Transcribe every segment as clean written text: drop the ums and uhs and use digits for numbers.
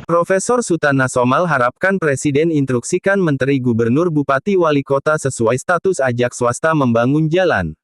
Profesor Sutan Nasomal harapkan Presiden instruksikan Menteri Gubernur Bupati Wali Kota sesuai status ajak swasta membangun jalan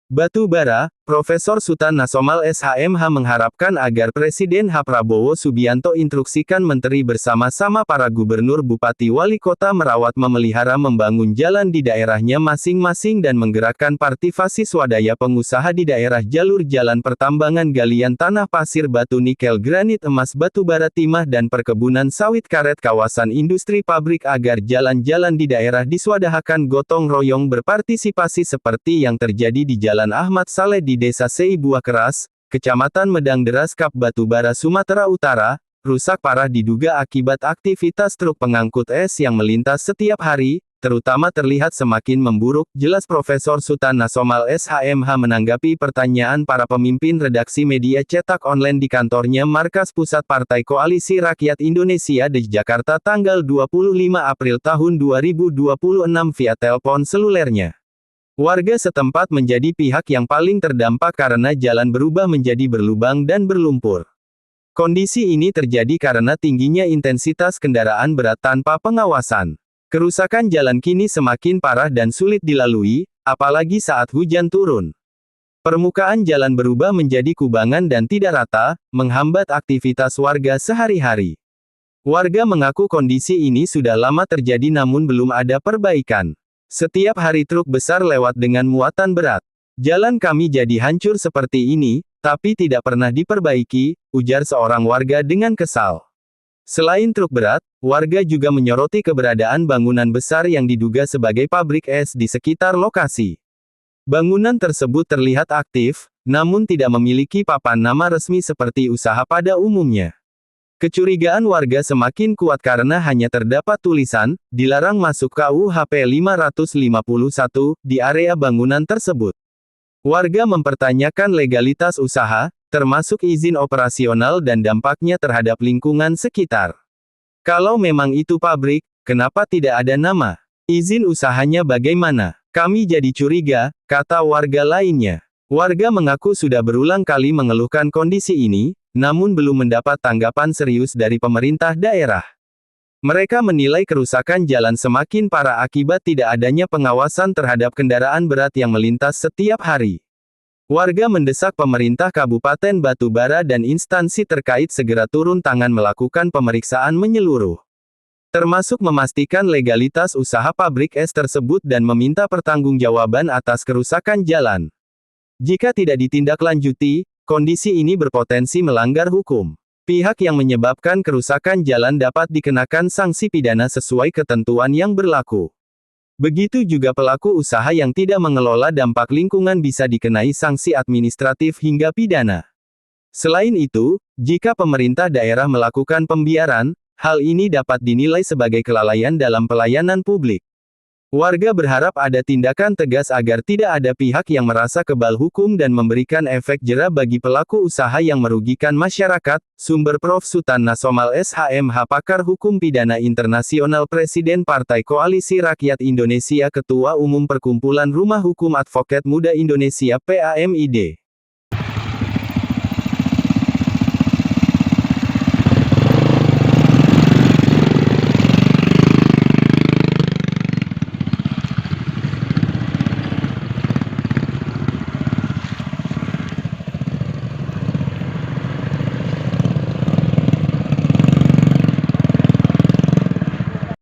batu bara. Profesor Sutan Nasomal SHMH mengharapkan agar Presiden Prabowo Subianto instruksikan Menteri bersama-sama para Gubernur Bupati Wali Kota merawat memelihara membangun jalan di daerahnya masing-masing dan menggerakkan partisipasi swadaya pengusaha di daerah jalur jalan pertambangan galian tanah pasir batu nikel granit emas batu bara timah dan perkebunan sawit karet kawasan industri pabrik agar jalan-jalan di daerah diswadahakan gotong royong berpartisipasi seperti yang terjadi di Jalan Ahmad Saleh di Desa Sei Buah Keras, Kecamatan Medang Deras Kap Batubara Sumatera Utara, rusak parah diduga akibat aktivitas truk pengangkut es yang melintas setiap hari, terutama terlihat semakin memburuk, jelas Profesor Sutan Nasomal SHMH menanggapi pertanyaan para pemimpin redaksi media cetak online di kantornya Markas Pusat Partai Koalisi Rakyat Indonesia di Jakarta tanggal 25 April tahun 2026 via telepon selulernya. Warga setempat menjadi pihak yang paling terdampak karena jalan berubah menjadi berlubang dan berlumpur. Kondisi ini terjadi karena tingginya intensitas kendaraan berat tanpa pengawasan. Kerusakan jalan kini semakin parah dan sulit dilalui, apalagi saat hujan turun. Permukaan jalan berubah menjadi kubangan dan tidak rata, menghambat aktivitas warga sehari-hari. Warga mengaku kondisi ini sudah lama terjadi namun belum ada perbaikan. Setiap hari truk besar lewat dengan muatan berat. Jalan kami jadi hancur seperti ini, tapi tidak pernah diperbaiki, ujar seorang warga dengan kesal. Selain truk berat, warga juga menyoroti keberadaan bangunan besar yang diduga sebagai pabrik es di sekitar lokasi. Bangunan tersebut terlihat aktif, namun tidak memiliki papan nama resmi seperti usaha pada umumnya. Kecurigaan warga semakin kuat karena hanya terdapat tulisan, dilarang masuk KUHP 551, di area bangunan tersebut. Warga mempertanyakan legalitas usaha, termasuk izin operasional dan dampaknya terhadap lingkungan sekitar. Kalau memang itu pabrik, kenapa tidak ada nama? Izin usahanya bagaimana? Kami jadi curiga, kata warga lainnya. Warga mengaku sudah berulang kali mengeluhkan kondisi ini, namun belum mendapat tanggapan serius dari pemerintah daerah. Mereka menilai kerusakan jalan semakin parah akibat tidak adanya pengawasan terhadap kendaraan berat yang melintas setiap hari. Warga mendesak pemerintah Kabupaten Batubara dan instansi terkait segera turun tangan melakukan pemeriksaan menyeluruh. Termasuk memastikan legalitas usaha pabrik es tersebut dan meminta pertanggungjawaban atas kerusakan jalan. Jika tidak ditindaklanjuti, kondisi ini berpotensi melanggar hukum. Pihak yang menyebabkan kerusakan jalan dapat dikenakan sanksi pidana sesuai ketentuan yang berlaku. Begitu juga pelaku usaha yang tidak mengelola dampak lingkungan bisa dikenai sanksi administratif hingga pidana. Selain itu, jika pemerintah daerah melakukan pembiaran, hal ini dapat dinilai sebagai kelalaian dalam pelayanan publik. Warga berharap ada tindakan tegas agar tidak ada pihak yang merasa kebal hukum dan memberikan efek jera bagi pelaku usaha yang merugikan masyarakat. Sumber Prof. Sutan Nasomal SHMH Pakar Hukum Pidana Internasional Presiden Partai Koalisi Rakyat Indonesia Ketua Umum Perkumpulan Rumah Hukum Advokat Muda Indonesia PAMID.